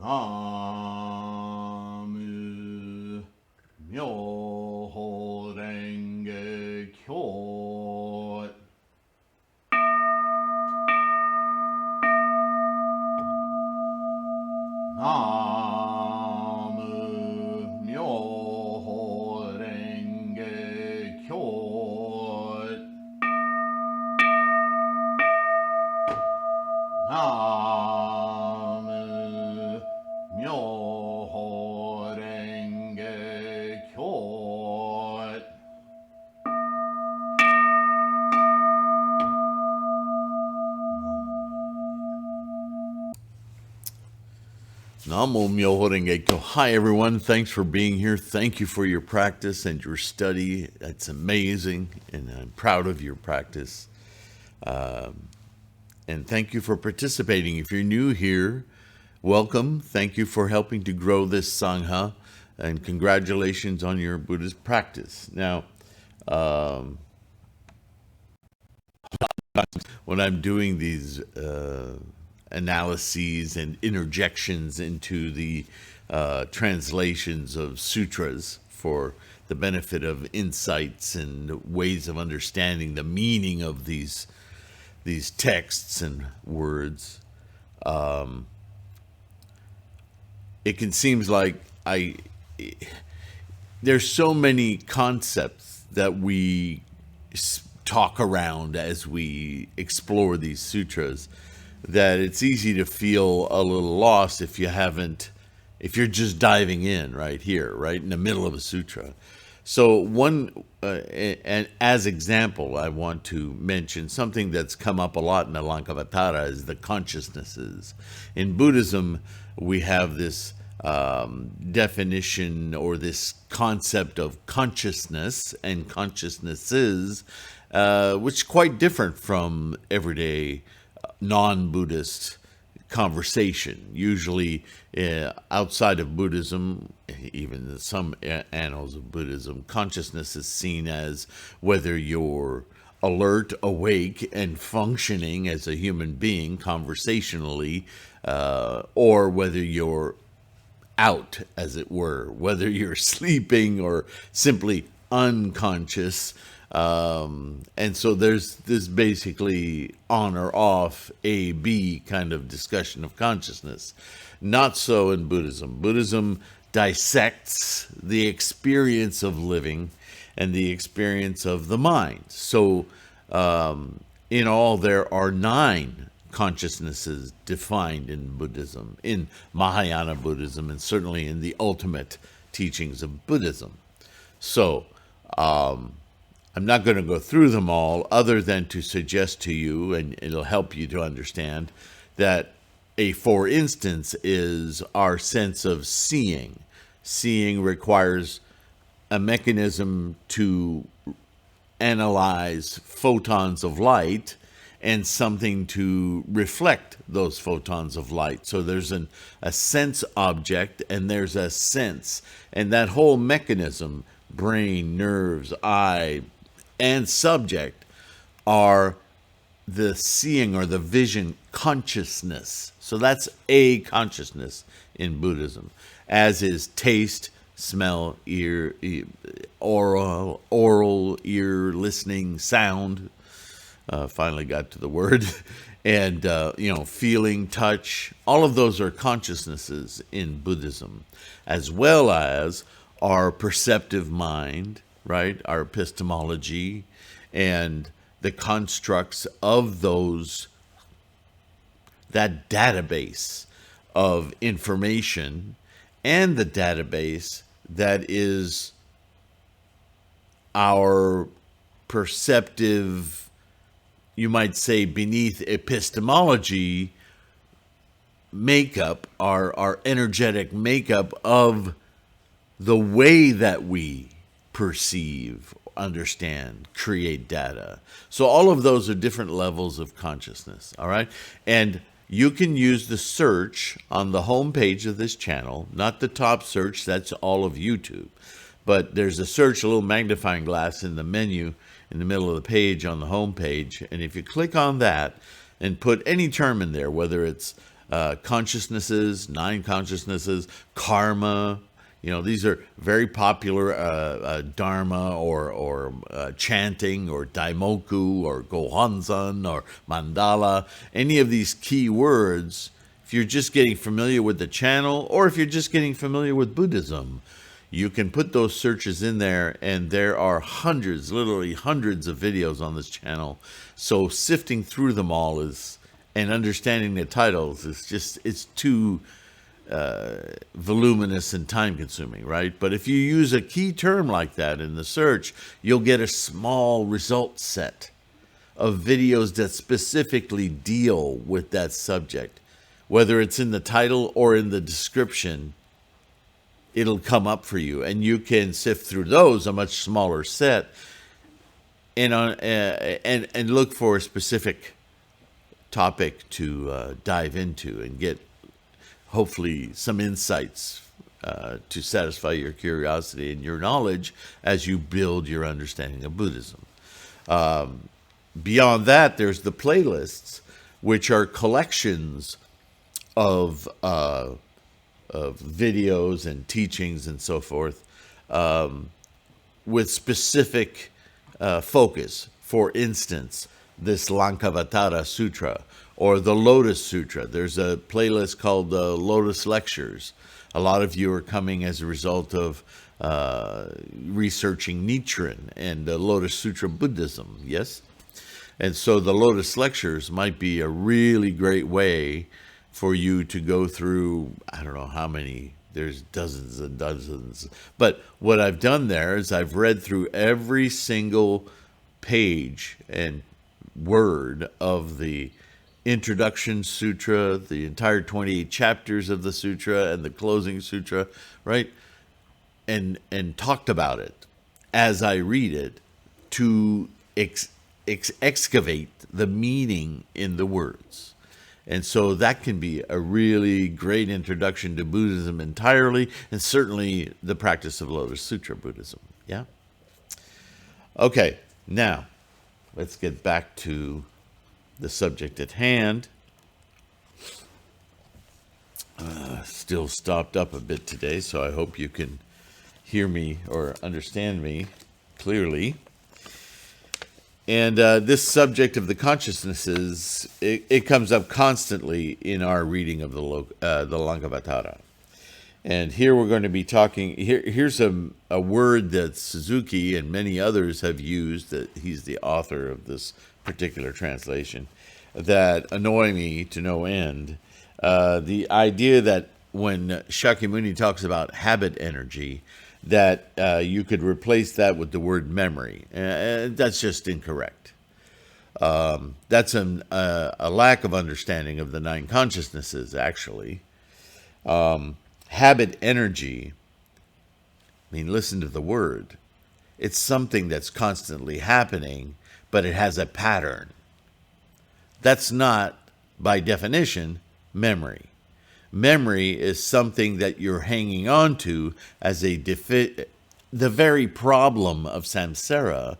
Namu Myoho Renge Kyo. Namu Myoho Renge Kyo. Namu Myoho Renge Kyo. Namo Myoho Renge Kyo. Hi everyone, thanks for being here. Thank you for your practice and your study. It's amazing, and I'm proud of your practice. And thank you for participating. If you're new here, welcome. Thank you for helping to grow this Sangha, and congratulations on your Buddhist practice. Now, when I'm doing these analyses and interjections into the translations of sutras for the benefit of insights and ways of understanding the meaning of these texts and words, it can seem like there's so many concepts that we talk around as we explore these sutras that it's easy to feel a little lost if you're just diving in right here, right in the middle of a sutra. So and as example, I want to mention something that's come up a lot in the Lankavatara is the consciousnesses. In Buddhism, we have this definition or this concept of consciousness and consciousnesses, which is quite different from everyday non-Buddhist conversation. Usually outside of Buddhism, even in some annals of Buddhism, consciousness is seen as whether you're alert, awake, and functioning as a human being conversationally, or whether you're out, as it were, whether you're sleeping or simply unconscious. And so there's this basically on or off, A, B kind of discussion of consciousness. Not so in Buddhism. Buddhism dissects the experience of living and the experience of the mind. So in all, there are 9 consciousnesses defined in Buddhism, in Mahayana Buddhism, and certainly in the ultimate teachings of Buddhism. So I'm not going to go through them all other than to suggest to you, and it'll help you to understand, that for instance is our sense of seeing. Seeing requires a mechanism to analyze photons of light and something to reflect those photons of light. So there's a sense object and there's a sense. And that whole mechanism, brain, nerves, eye, and subject, are the seeing or the vision consciousness. So that's a consciousness in Buddhism, as is taste, smell, ear, oral, ear, listening, sound. Finally got to the word. And, feeling, touch. All of those are consciousnesses in Buddhism, as well as our perceptive mind, right? Our epistemology and the constructs of that database of information, and the database that is our perceptive, you might say, beneath epistemology makeup, our energetic makeup of the way that we perceive, understand, create data. So all of those are different levels of consciousness, all right? And you can use the search on the home page of this channel, not the top search, that's all of YouTube. But there's a search, a little magnifying glass in the menu in the middle of the page on the home page. And if you click on that and put any term in there, whether it's consciousnesses, 9 consciousnesses, karma. These are very popular dharma or chanting or daimoku or gohanzan or mandala. Any of these key words, if you're just getting familiar with the channel or if you're just getting familiar with Buddhism, you can put those searches in there, and there are hundreds, literally hundreds of videos on this channel. So sifting through them all and understanding the titles it's too voluminous and time consuming, right? But if you use a key term like that in the search, you'll get a small result set of videos that specifically deal with that subject. Whether it's in the title or in the description, it'll come up for you, and you can sift through those, a much smaller set, and look for a specific topic to dive into and get hopefully some insights to satisfy your curiosity and your knowledge as you build your understanding of Buddhism. Beyond that, there's the playlists, which are collections of videos and teachings and so forth, with specific focus. For instance, this Lankavatara Sutra or the Lotus Sutra. There's a playlist called the Lotus Lectures. A lot of you are coming as a result of researching Nichiren and the Lotus Sutra Buddhism, yes? And so the Lotus Lectures might be a really great way for you to go through, I don't know how many, there's dozens and dozens. But what I've done there is I've read through every single page and word of the Introduction Sutra, the entire 28 chapters of the Sutra, and the closing Sutra, right? And talked about it as I read it to excavate the meaning in the words. And so that can be a really great introduction to Buddhism entirely, and certainly the practice of Lotus Sutra Buddhism. Yeah? Okay, now let's get back to the subject at hand. Still stopped up a bit today, so I hope you can hear me or understand me clearly. And this subject of the consciousnesses, it comes up constantly in our reading of the Lankavatara. And here we're going to be talking, here's a word that Suzuki and many others have used, that he's the author of this particular translation, that annoy me to no end. The idea that when Shakyamuni talks about habit energy, that you could replace that with the word memory. That's just incorrect. That's a lack of understanding of the 9 consciousnesses, actually. Habit energy, I mean, listen to the word. It's something that's constantly happening, but it has a pattern. That's not, by definition, memory. Memory is something that you're hanging on to as the very problem of samsara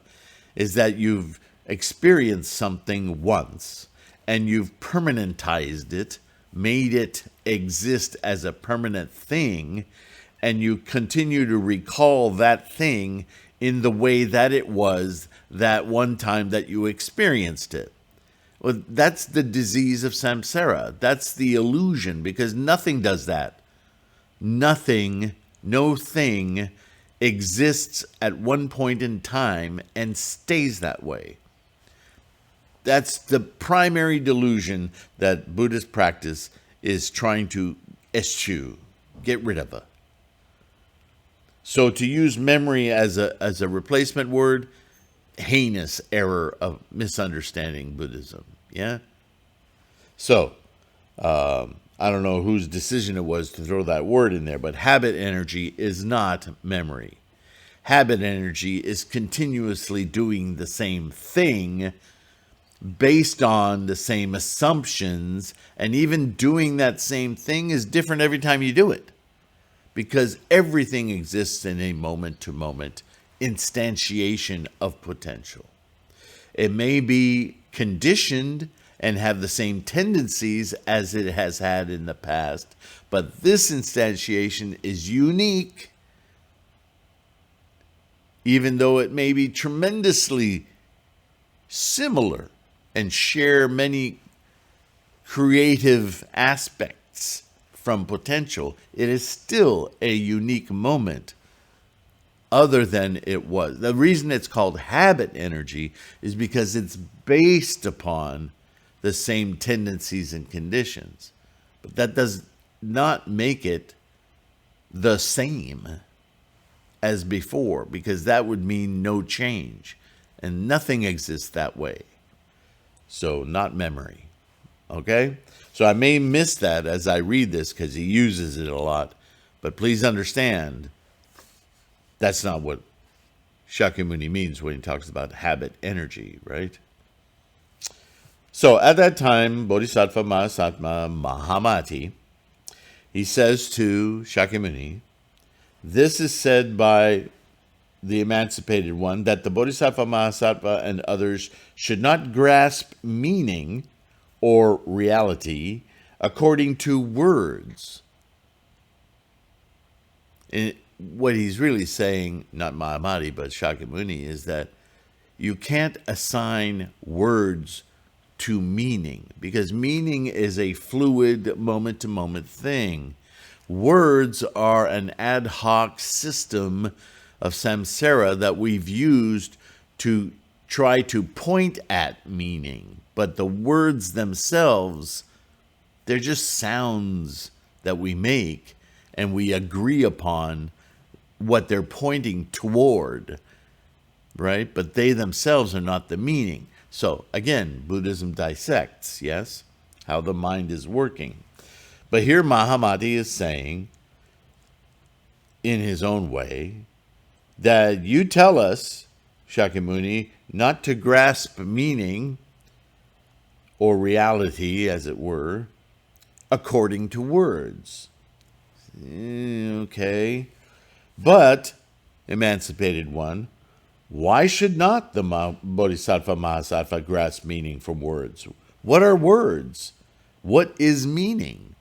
is that you've experienced something once and you've permanentized it, made it exist as a permanent thing, and you continue to recall that thing in the way that it was that one time that you experienced it. Well, that's the disease of samsara. That's the illusion, because nothing does that. Nothing, no thing exists at one point in time and stays that way. That's the primary delusion that Buddhist practice is trying to eschew, get rid of it. So to use memory as a replacement word, heinous error of misunderstanding Buddhism. Yeah? So, I don't know whose decision it was to throw that word in there, but habit energy is not memory. Habit energy is continuously doing the same thing based on the same assumptions, and even doing that same thing is different every time you do it, because everything exists in a moment-to-moment instantiation of potential. It may be conditioned and have the same tendencies as it has had in the past. But this instantiation is unique, even though it may be tremendously similar and share many creative aspects from potential. It is still a unique moment other than it was. The reason it's called habit energy is because it's based upon the same tendencies and conditions. But that does not make it the same as before, because that would mean no change. And nothing exists that way. So, not memory. Okay? So I may miss that as I read this because he uses it a lot. But please understand, that's not what Shakyamuni means when he talks about habit energy, right? So at that time, Bodhisattva Mahasattva Mahamati, he says to Shakyamuni, this is said by the emancipated one, that the Bodhisattva Mahasattva and others should not grasp meaning or reality according to words. And what he's really saying, not Mahamati, but Shakyamuni, is that you can't assign words to meaning, because meaning is a fluid, moment-to-moment thing. Words are an ad hoc system of samsara that we've used to try to point at meaning. But the words themselves, they're just sounds that we make, and we agree upon what they're pointing toward, right? But they themselves are not the meaning. So, again, Buddhism dissects, yes, how the mind is working. But here Mahamati is saying, in his own way, that you tell us, Shakyamuni, not to grasp meaning or reality, as it were, according to words. Okay. But, emancipated one, why should not the Bodhisattva Mahasattva grasp meaning from words? What are words? What is meaning?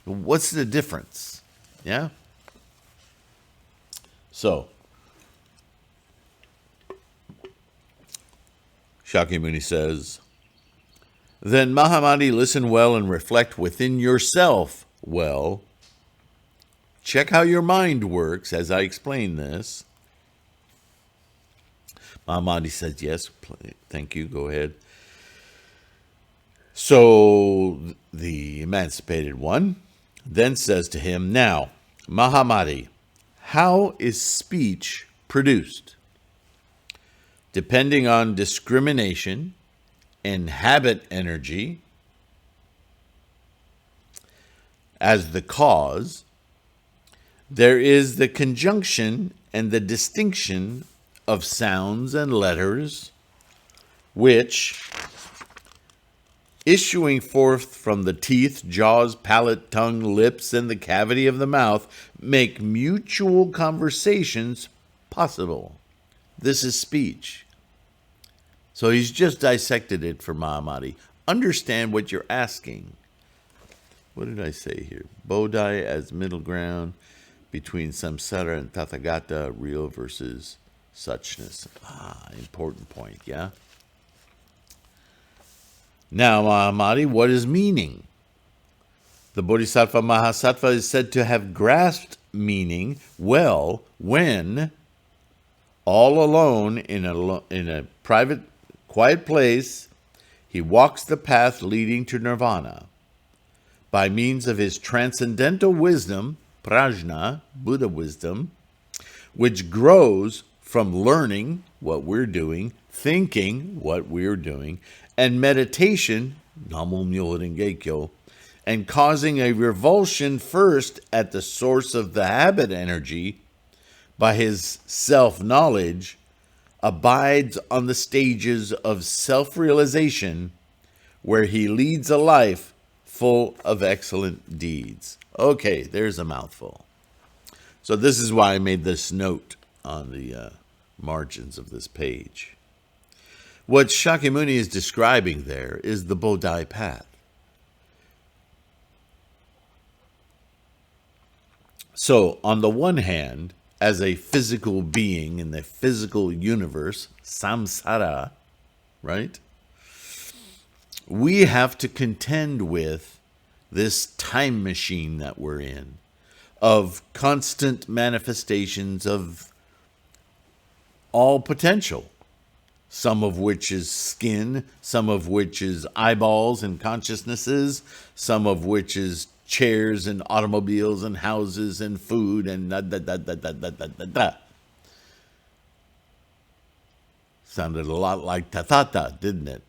What's the difference? Yeah? So, Shakyamuni says, then Mahamati, listen well and reflect within yourself well. Check how your mind works as I explain this. Mahamati says, yes, thank you, go ahead. So the emancipated one then says to him, now, Mahamati, how is speech produced? Depending on discrimination and habit energy as the cause, there is the conjunction and the distinction of sounds and letters, which, issuing forth from the teeth, jaws, palate, tongue, lips, and the cavity of the mouth, make mutual conversations possible. This is speech. So he's just dissected it for Mahamati. Understand what you're asking. What did I say here? Bodhi as middle ground between samsara and tathagata, real versus suchness. Important point, yeah? Now, Mahamati, what is meaning? The Bodhisattva Mahasattva is said to have grasped meaning well when, all alone in a private, quiet place, he walks the path leading to nirvana. By means of his transcendental wisdom, prajna, Buddha wisdom, which grows from learning what we're doing, thinking what we're doing, and meditation, Namo Myoho Renge Kyo, and causing a revulsion first at the source of the habit energy by his self-knowledge, abides on the stages of self-realization where he leads a life full of excellent deeds. Okay, there's a mouthful. So this is why I made this note on the margins of this page. What Shakyamuni is describing there is the Bodhi path. So, on the one hand, as a physical being in the physical universe, samsara, right? We have to contend with this time machine that we're in, of constant manifestations of all potential, some of which is skin, some of which is eyeballs and consciousnesses, some of which is chairs and automobiles and houses and food and da. Sounded a lot like tathata, didn't it?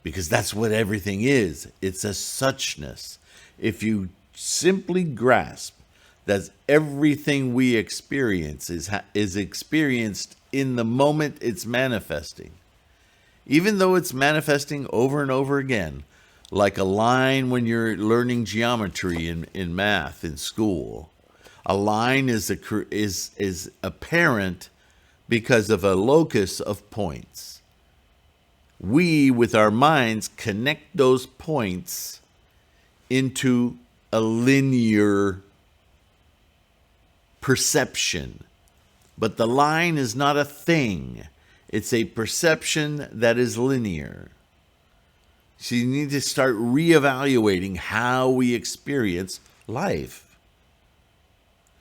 Because that's what everything is. It's a suchness. If you simply grasp that everything we experience is experienced in the moment it's manifesting, even though it's manifesting over and over again, like a line when you're learning geometry in math in school. A line is apparent because of a locus of points. We, with our minds, connect those points into a linear perception. But the line is not a thing. It's a perception that is linear. So you need to start reevaluating how we experience life.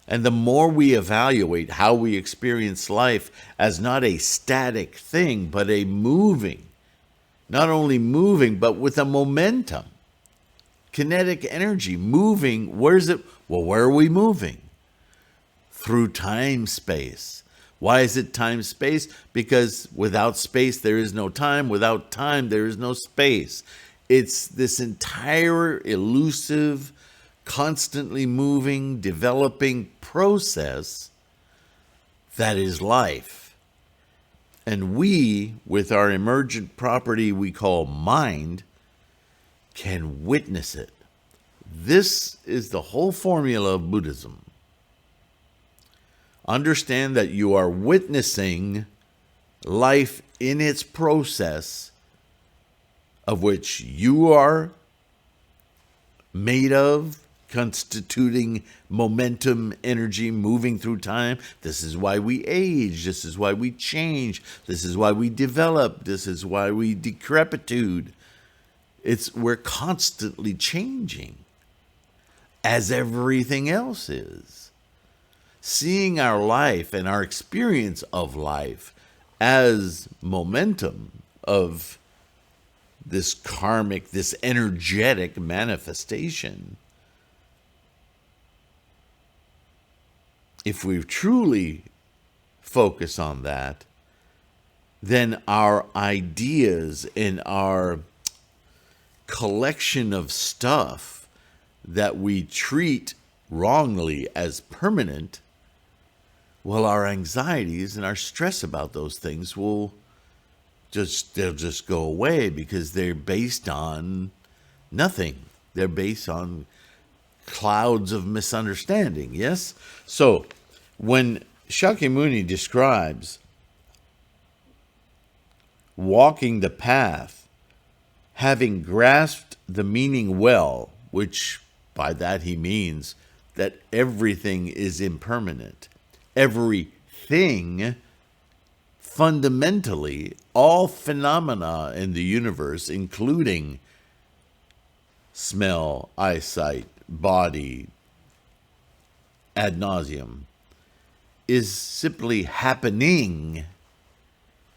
And the more we evaluate how we experience life as not a static thing, but a moving, not only moving, but with a momentum, kinetic energy, moving, where is it? Well, where are we moving? Through time, space. Why is it time, space? Because without space, there is no time. Without time, there is no space. It's this entire elusive, constantly moving, developing process that is life. And we, with our emergent property we call mind, can witness it. This is the whole formula of Buddhism. Understand that you are witnessing life in its process, of which you are made of, constituting momentum, energy, moving through time. This is why we age. This is why we change. This is why we develop. This is why we decrepitude. We're constantly changing, as everything else is. Seeing our life and our experience of life as momentum of this karmic, this energetic manifestation. If we truly focus on that, then our ideas and our collection of stuff that we treat wrongly as permanent, well, our anxieties and our stress about those things they'll just go away, because they're based on nothing. They're based on clouds of misunderstanding, yes? So, when Shakyamuni describes walking the path, having grasped the meaning well, which by that he means that everything is impermanent. Everything, fundamentally, all phenomena in the universe, including smell, eyesight, body, ad nauseum, is simply happening,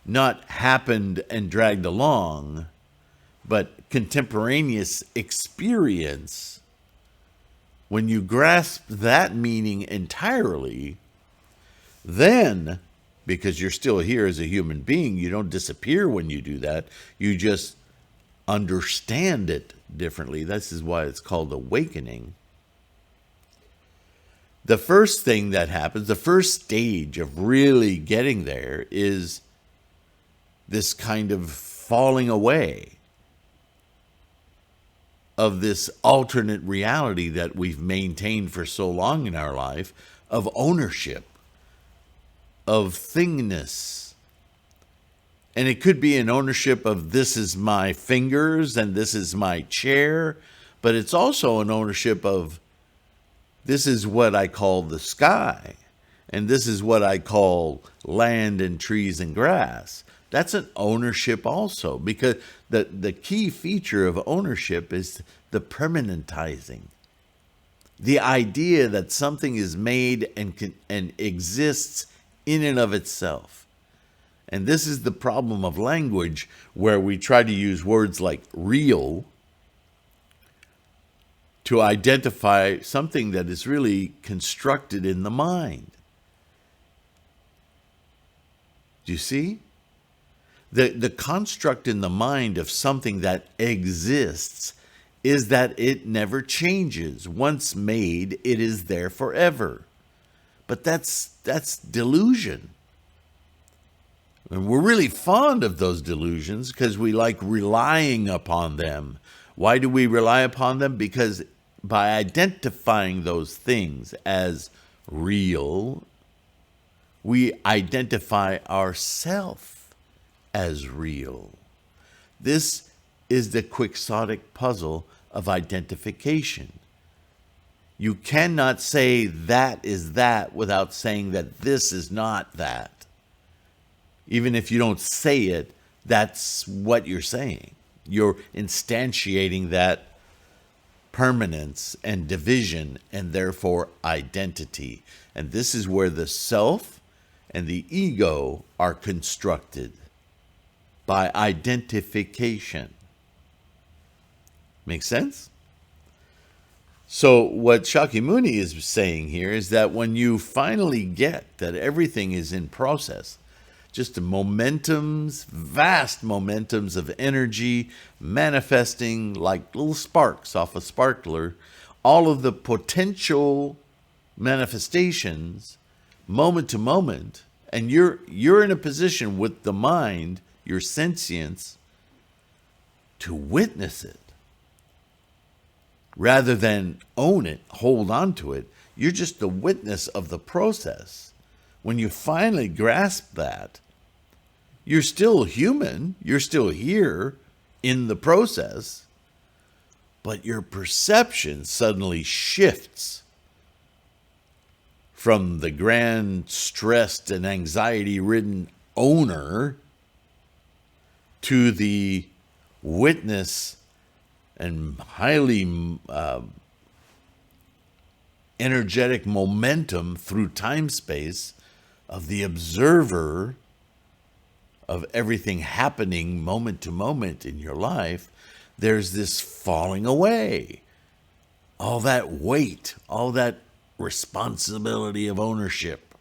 not happened and dragged along, but contemporaneous experience. When you grasp that meaning entirely, then, because you're still here as a human being, you don't disappear when you do that. You just understand it differently. This is why it's called awakening. The first thing that happens, the first stage of really getting there, is this kind of falling away of this alternate reality that we've maintained for so long in our life, of ownership, of thingness, And it could be an ownership of this is my fingers and this is my chair, but it's also an ownership of this is what I call the sky, and this is what I call land and trees and grass. That's an ownership also, because the key feature of ownership is the permanentizing. The idea that something is made and exists in and of itself. And this is the problem of language, where we try to use words like real to identify something that is really constructed in the mind. Do you see? The construct in the mind of something that exists is that it never changes. Once made, it is there forever. But that's delusion. And we're really fond of those delusions because we like relying upon them. Why do we rely upon them? Because by identifying those things as real, we identify ourselves as real. This is the quixotic puzzle of identification. You cannot say that is that without saying that this is not that. Even if you don't say it, that's what you're saying. You're instantiating that permanence and division and therefore identity. And this is where the self and the ego are constructed, by identification. Make sense? So what Shakyamuni is saying here is that when you finally get that everything is in process, just momentums, vast momentums of energy manifesting like little sparks off a sparkler, all of the potential manifestations, moment to moment, and you're in a position with the mind, your sentience, to witness it. Rather than own it, hold on to it, you're just the witness of the process. When you finally grasp that, you're still human, you're still here in the process, but your perception suddenly shifts from the grand, stressed, and anxiety-ridden owner to the witness and highly energetic momentum through time-space of the observer of everything happening moment to moment in your life. There's this falling away. All that weight, all that responsibility of ownership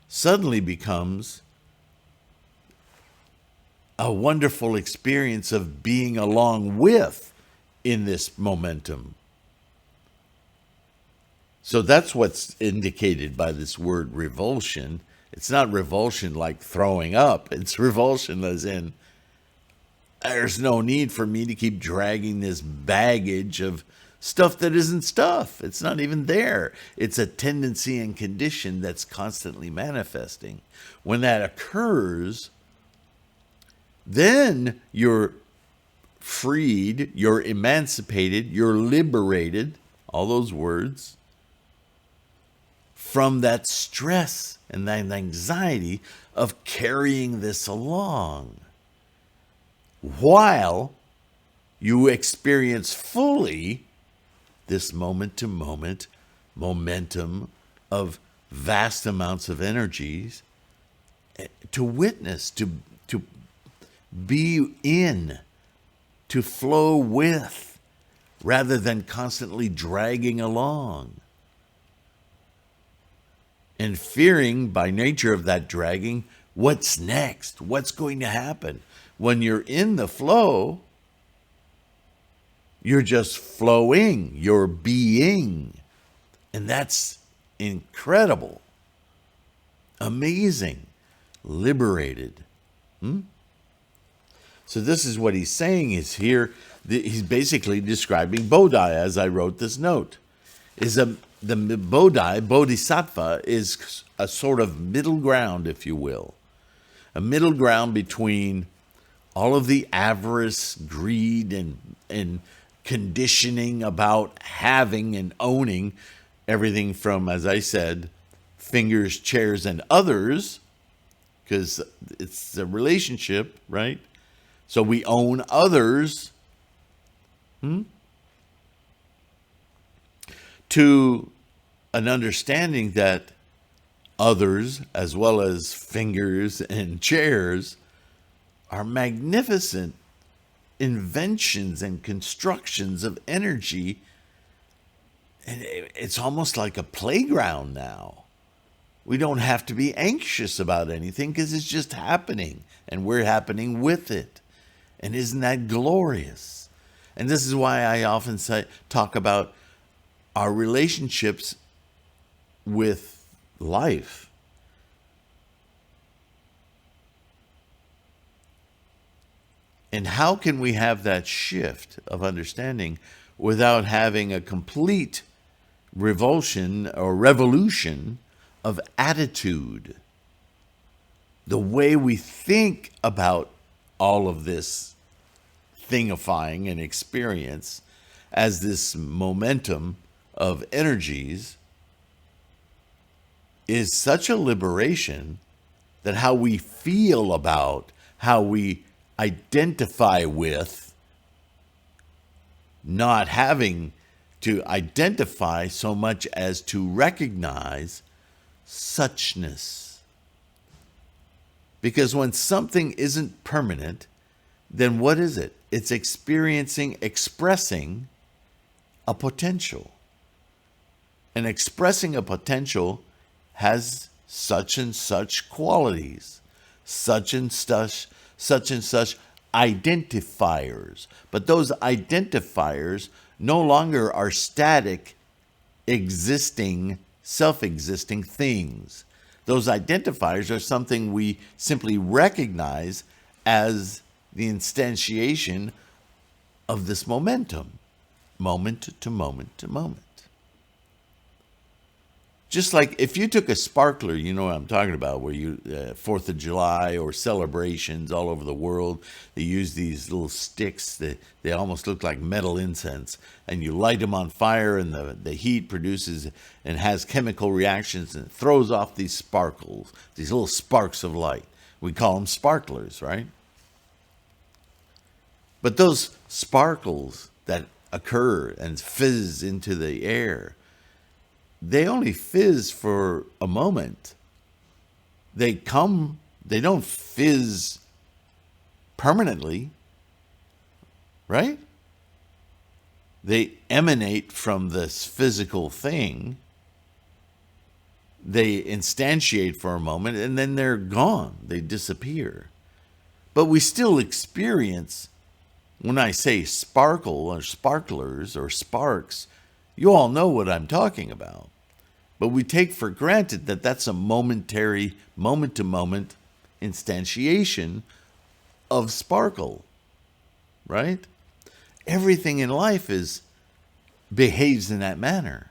suddenly becomes a wonderful experience of being along with in this momentum. So that's what's indicated by this word revulsion. It's not revulsion like throwing up. It's revulsion as in, there's no need for me to keep dragging this baggage of stuff that isn't stuff. It's not even there. It's a tendency and condition that's constantly manifesting. When that occurs, then you're freed, you're emancipated, you're liberated, all those words, from that stress and that anxiety of carrying this along, while you experience fully this moment-to-moment momentum of vast amounts of energies to witness, to be in, to flow with, rather than constantly dragging along. And fearing, by nature of that dragging, what's next? What's going to happen? When you're in the flow, you're just flowing, you're being. And that's incredible, amazing, liberated. So this is what he's saying is here. He's basically describing Bodhi, as I wrote this note. The Bodhisattva is a sort of middle ground, if you will. a middle ground between all of the avarice, greed, and conditioning about having and owning everything from, as I said, fingers, chairs, and others, because it's a relationship, right? So we own others. To an understanding that others, as well as fingers and chairs, are magnificent inventions and constructions of energy. And it's almost like a playground now. We don't have to be anxious about anything because it's just happening, and we're happening with it. And isn't that glorious? And this is why I often talk about our relationships with life. And how can we have that shift of understanding without having a complete revulsion or revolution of attitude? The way we think about all of this thingifying and experience as this momentum of energies is such a liberation that how we feel about, how we identify with, not having to identify so much as to recognize suchness. Because when something isn't permanent, then what is it? It's expressing a potential. And expressing a potential has such and such qualities, such and such identifiers. But those identifiers no longer are static, existing, self-existing things. Those identifiers are something we simply recognize as the instantiation of this momentum, moment to moment to moment. Just like if you took a sparkler, you know what I'm talking about, where you, 4th of July or celebrations all over the world, they use these little sticks that they almost look like metal incense, and you light them on fire, and the heat produces and has chemical reactions and throws off these sparkles, these little sparks of light. We call them sparklers, right? But those sparkles that occur and fizz into the air, they only fizz for a moment. They don't fizz permanently, right? They emanate from this physical thing. They instantiate for a moment, and then they're gone. They disappear. But we still experience, when I say sparkle or sparklers or sparks, you all know what I'm talking about. But we take for granted that that's a momentary, moment-to-moment instantiation of sparkle, right? Everything in life behaves in that manner.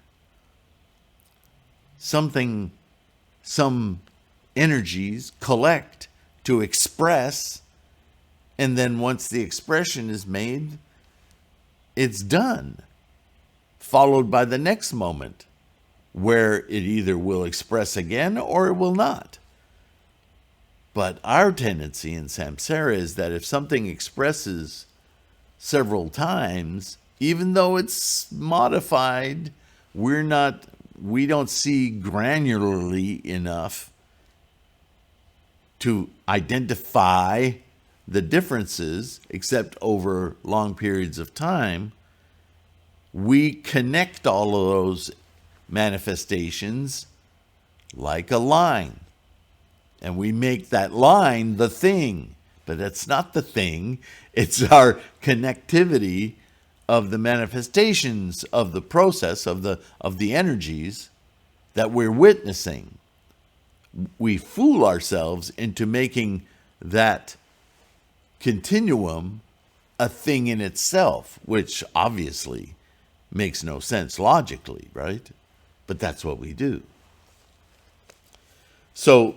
Some energies collect to express, and then once the expression is made, it's done, followed by the next moment, where it either will express again or it will not. But our tendency in samsara is that if something expresses several times, even though it's modified, we don't see granularly enough to identify the differences, except over long periods of time. We connect all of those manifestations like a line, and we make that line the thing, but that's not the thing. It's our connectivity of the manifestations of the process of the energies that we're witnessing. We fool ourselves into making that continuum a thing in itself, which obviously makes no sense logically, right? But that's what we do. So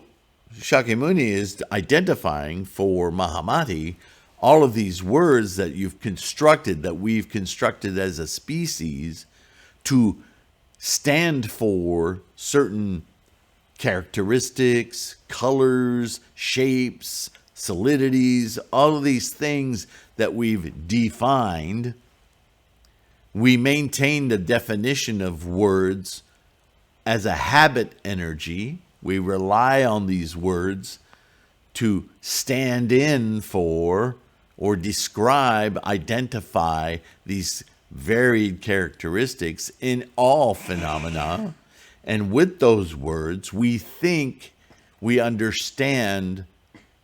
Shakyamuni is identifying for Mahamati all of these words that you've constructed, that we've constructed as a species, to stand for certain characteristics, colors, shapes, solidities, all of these things that we've defined. We maintain the definition of words as a habit energy. We rely on these words to stand in for or describe, identify these varied characteristics in all phenomena. And with those words, we think we understand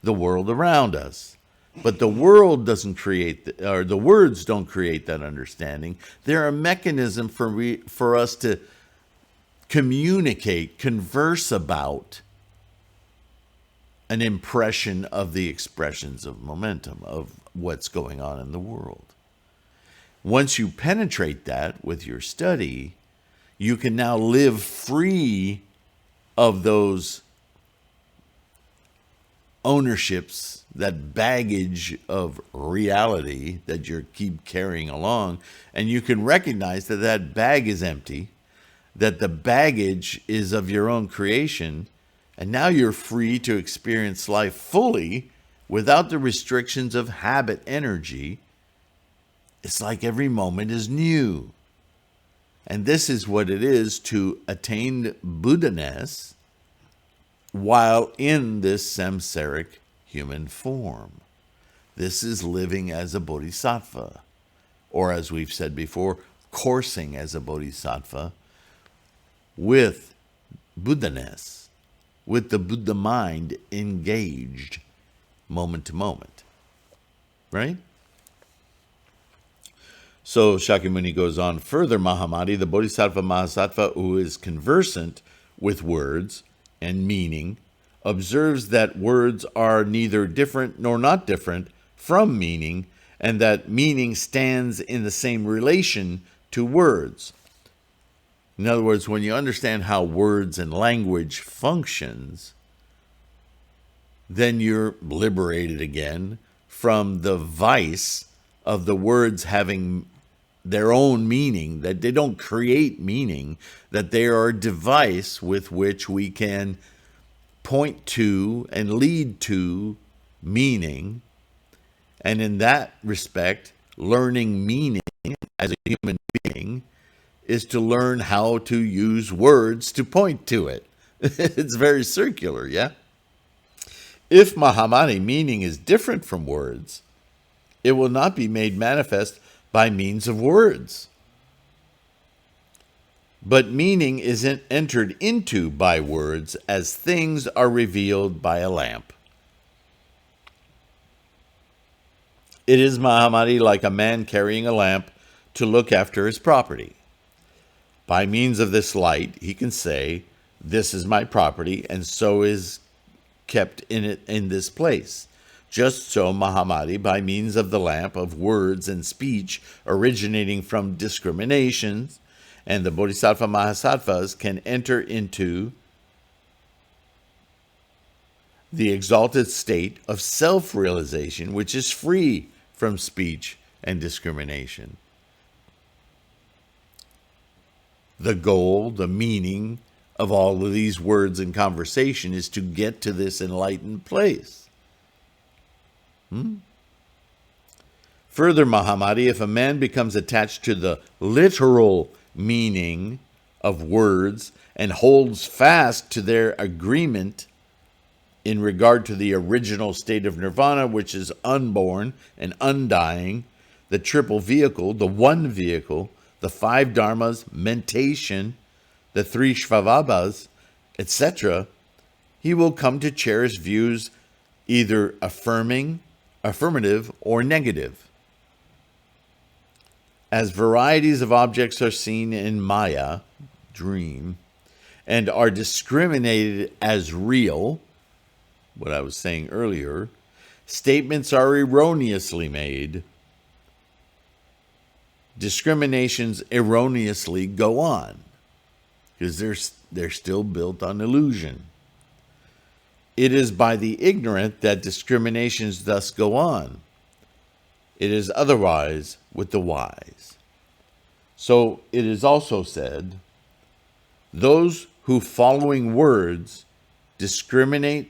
the world around us. But the world doesn't create, or the words don't create that understanding. They're a mechanism for us to communicate, converse about an impression of the expressions of momentum, of what's going on in the world. Once you penetrate that with your study, you can now live free of those ownerships, that baggage of reality that you keep carrying along, and you can recognize that that bag is empty, that the baggage is of your own creation, and now you're free to experience life fully without the restrictions of habit energy. It's like every moment is new. And this is what it is to attain Buddha-ness while in this samsaric human form. This is living as a bodhisattva, or as we've said before, coursing as a bodhisattva with Buddha-ness, with the Buddha mind engaged moment to moment. Right? So Shakyamuni goes on further, Mahamati, the Bodhisattva Mahasattva who is conversant with words and meaning, observes that words are neither different nor not different from meaning, and that meaning stands in the same relation to words. In other words, when you understand how words and language functions, then you're liberated again from the vice of the words having their own meaning, that they don't create meaning, that they are a device with which we can point to and lead to meaning. And in that respect, learning meaning as a human being is to learn how to use words to point to it. It's very circular, yeah? If Mahamani, meaning is different from words, it will not be made manifest by means of words. But meaning isn't entered into by words as things are revealed by a lamp. It is Mahamati like a man carrying a lamp to look after his property. By means of this light, he can say, "This is my property, and so is kept in it in this place." Just so Mahamati, by means of the lamp of words and speech originating from discriminations, and the Bodhisattva Mahasattvas can enter into the exalted state of self-realization, which is free from speech and discrimination. The goal, the meaning of all of these words and conversation is to get to this enlightened place. Further, Mahamati, if a man becomes attached to the literal meaning of words and holds fast to their agreement in regard to the original state of nirvana, which is unborn and undying, the triple vehicle, the one vehicle, the five dharmas, mentation, the three svabhavas, etc., he will come to cherish views either affirmative or negative. As varieties of objects are seen in Maya, dream, and are discriminated as real, what I was saying earlier, statements are erroneously made. Discriminations erroneously go on because they're still built on illusion. It is by the ignorant that discriminations thus go on. It is otherwise with the wise. So it is also said, those who following words discriminate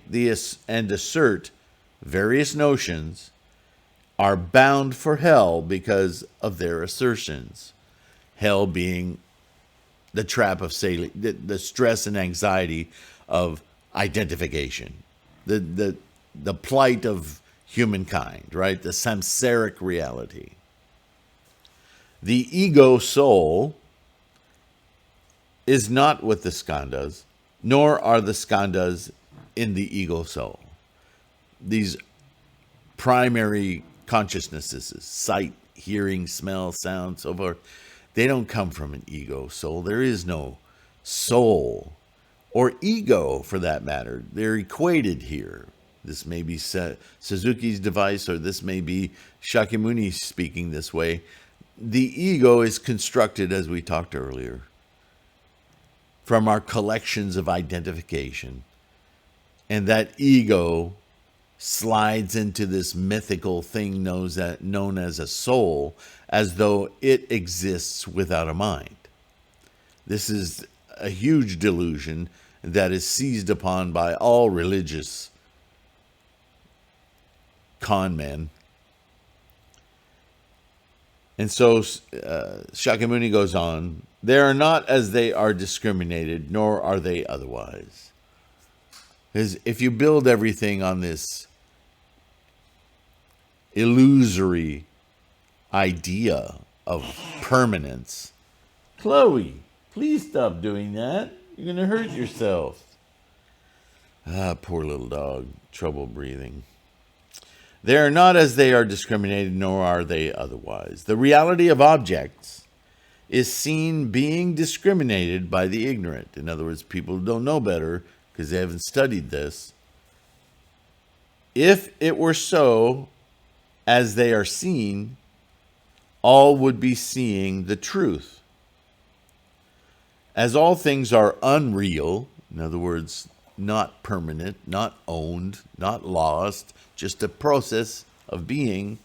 and assert various notions are bound for hell because of their assertions. Hell being the trap of the stress and anxiety of identification, the plight of humankind, right? The samsaric reality. The ego soul is not with the skandhas, nor are the skandhas in the ego soul. These primary consciousnesses, sight, hearing, smell, sound, so forth, they don't come from an ego soul. There is no soul or ego for that matter. They're equated here. This may be Suzuki's device, or this may be Shakyamuni speaking this way. The ego is constructed, as we talked earlier, from our collections of identification. And that ego slides into this mythical thing known as a soul, as though it exists without a mind. This is a huge delusion that is seized upon by all religious con men. And so Shakyamuni goes on, they are not as they are discriminated, nor are they otherwise. Because if you build everything on this illusory idea of permanence, Chloe, please stop doing that. You're going to hurt yourself. Poor little dog, trouble breathing. They are not as they are discriminated, nor are they otherwise. The reality of objects is seen being discriminated by the ignorant. In other words, people who don't know better because they haven't studied this. If it were so as they are seen, all would be seeing the truth. As all things are unreal, in other words, not permanent, not owned, not lost, just a process of being,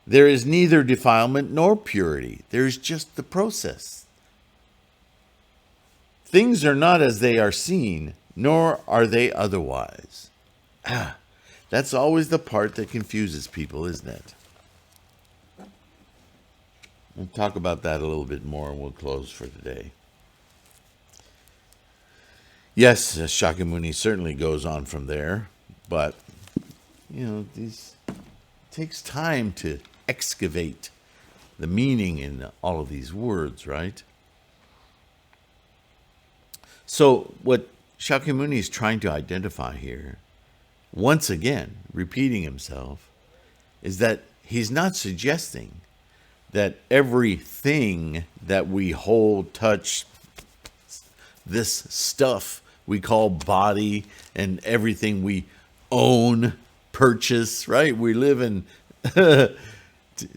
there is neither defilement nor purity. There's just the process. Things are not as they are seen, nor are they otherwise. That's always the part that confuses people, isn't it? We'll talk about that a little bit more and we'll close for today. Yes, Shakyamuni certainly goes on from there, but, it takes time to excavate the meaning in all of these words, right? So what Shakyamuni is trying to identify here, once again, repeating himself, is that he's not suggesting that everything that we hold, touch, this stuff we call body, and everything we own, purchase, right? We live in,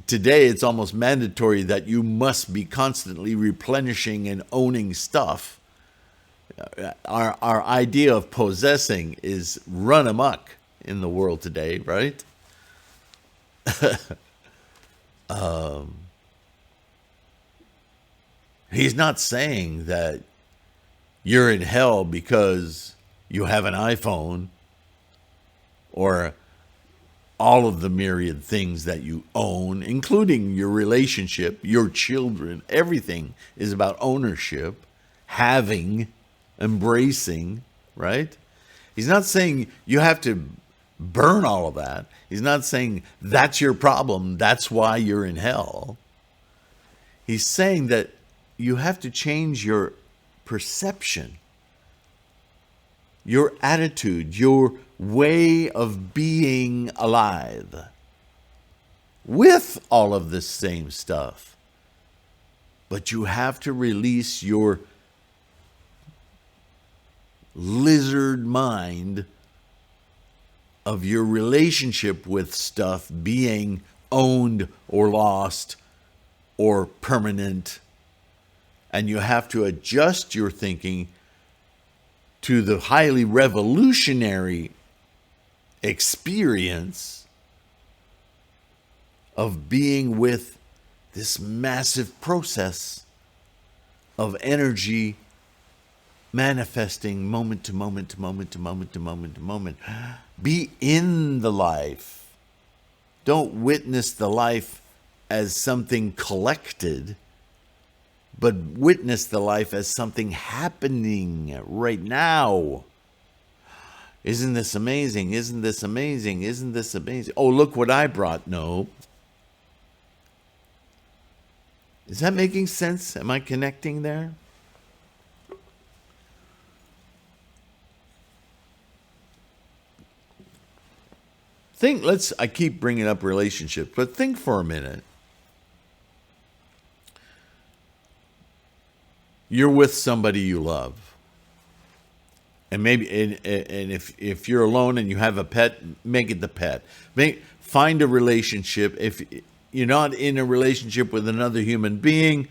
today it's almost mandatory that you must be constantly replenishing and owning stuff. Our idea of possessing is run amok in the world today, right? He's not saying that you're in hell because you have an iPhone or all of the myriad things that you own, including your relationship, your children. Everything is about ownership, having, embracing, right? He's not saying you have to burn all of that. He's not saying that's your problem, that's why you're in hell. He's saying that you have to change your perception, your attitude, your way of being alive with all of this same stuff. But you have to release your lizard mind of your relationship with stuff being owned or lost or permanent. And you have to adjust your thinking to the highly revolutionary experience of being with this massive process of energy manifesting moment to moment to moment to moment to moment to moment. Be in the life. Don't witness the life as something collected, but witness the life as something happening right now. Isn't this amazing? Isn't this amazing? Isn't this amazing? Oh, look what I brought. No. Is that making sense? Am I connecting there? I keep bringing up relationships, but think for a minute. You're with somebody you love. And maybe, and if you're alone and you have a pet, make it the pet. Find a relationship. If you're not in a relationship with another human being,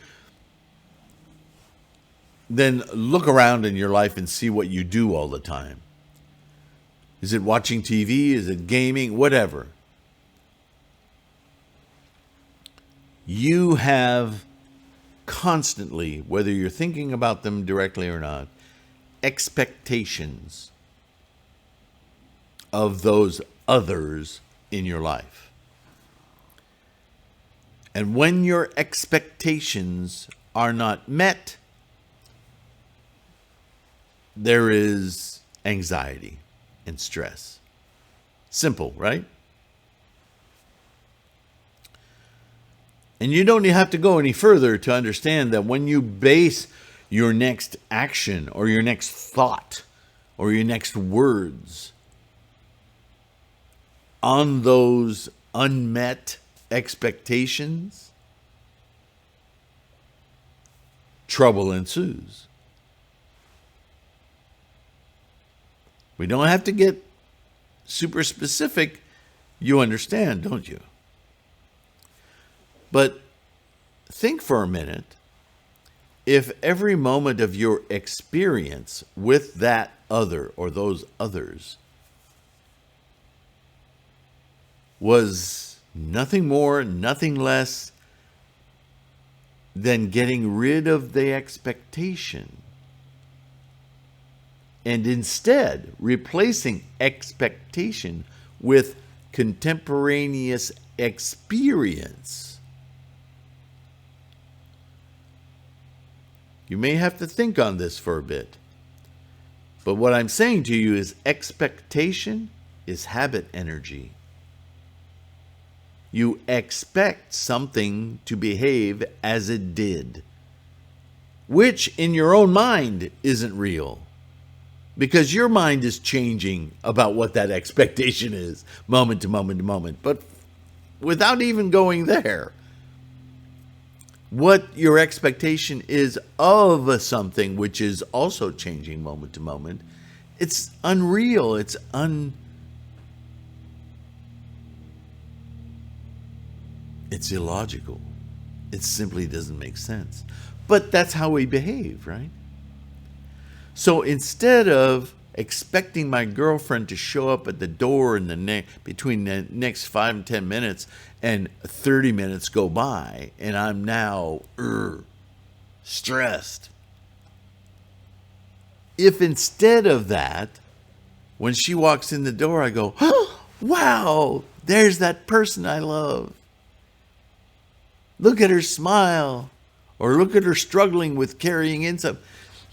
then look around in your life and see what you do all the time. Is it watching TV? Is it gaming? Whatever. You have constantly, whether you're thinking about them directly or not, expectations of those others in your life. And when your expectations are not met, there is anxiety and stress. Simple, right? And you don't have to go any further to understand that when you base your next action or your next thought or your next words on those unmet expectations, trouble ensues. We don't have to get super specific. You understand, don't you? But think for a minute. If every moment of your experience with that other or those others was nothing more, nothing less than getting rid of the expectation and instead replacing expectation with contemporaneous experience, you may have to think on this for a bit. But what I'm saying to you is expectation is habit energy. You expect something to behave as it did, which in your own mind isn't real, because your mind is changing about what that expectation is moment to moment to moment. But without even going there, what your expectation is of something which is also changing moment to moment, it's unreal. It's illogical. It simply doesn't make sense. But that's how we behave, right? So instead of expecting my girlfriend to show up at the door in between the next 5 and 10 minutes and 30 minutes go by and I'm now stressed. If instead of that, when she walks in the door, I go, oh, wow, there's that person I love. Look at her smile, or look at her struggling with carrying in something.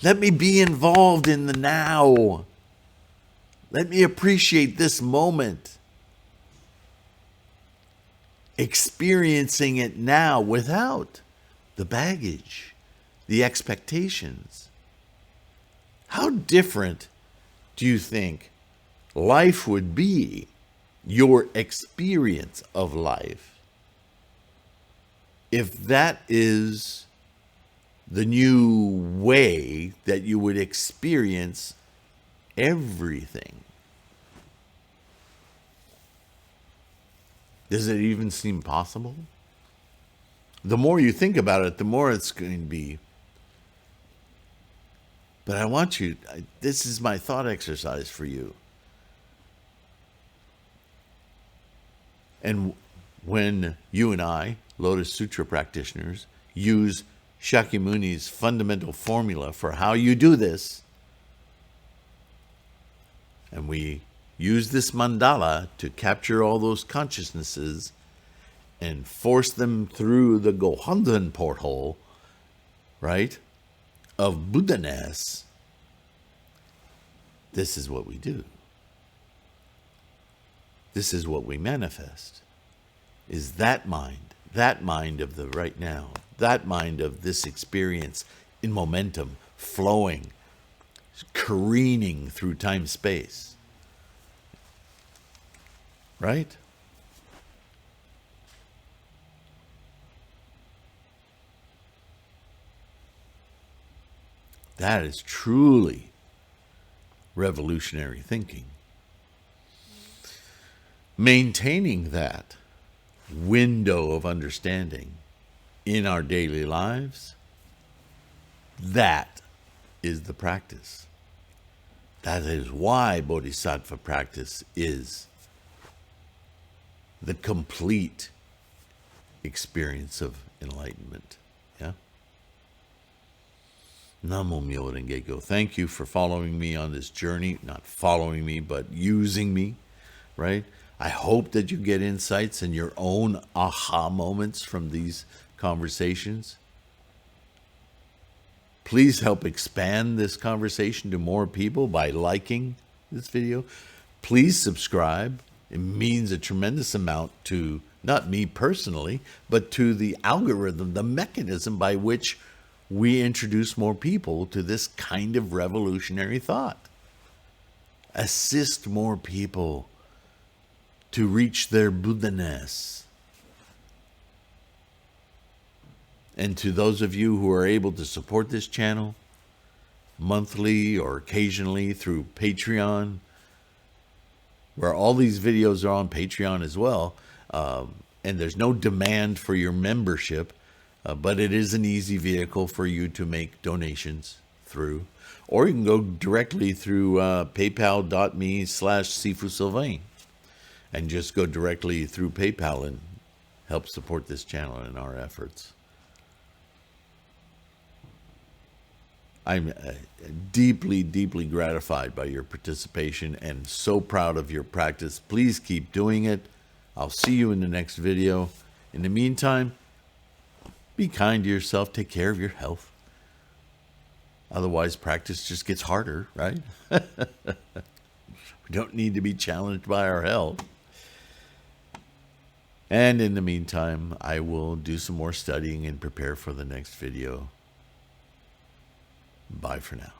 Let me be involved in the now. Let me appreciate this moment. Experiencing it now without the baggage, the expectations. How different do you think life would be, your experience of life, if that is the new way that you would experience everything? Does it even seem possible? The more you think about it, the more it's going to be But I want you, this is my thought exercise for you. And when you and I, Lotus Sutra practitioners, use Shakyamuni's fundamental formula for how you do this, and we use this mandala to capture all those consciousnesses and force them through the Gohandan porthole, right, of Buddha-ness, this is what we do. This is what we manifest, is that mind of the right now, that mind of this experience in momentum, flowing, careening through time-space. Right? That is truly revolutionary thinking. Maintaining that window of understanding in our daily lives, that is the practice. That is why Bodhisattva practice is the complete experience of enlightenment. Yeah? Namo Myoho Renge Kyo. Thank you for following me on this journey. Not following me, but using me, right? I hope that you get insights and your own aha moments from these conversations. Please help expand this conversation to more people by liking this video. Please subscribe. It means a tremendous amount to not me personally, but to the algorithm, the mechanism by which we introduce more people to this kind of revolutionary thought. Assist more people to reach their Buddha-ness. And to those of you who are able to support this channel monthly or occasionally through Patreon, where all these videos are on Patreon as well, and there's no demand for your membership, but it is an easy vehicle for you to make donations through. Or you can go directly through paypal.me/SifuSylvain and just go directly through PayPal and help support this channel and our efforts. I'm deeply, deeply gratified by your participation and so proud of your practice. Please keep doing it. I'll see you in the next video. In the meantime, be kind to yourself. Take care of your health. Otherwise, practice just gets harder, right? We don't need to be challenged by our health. And in the meantime, I will do some more studying and prepare for the next video. Bye for now.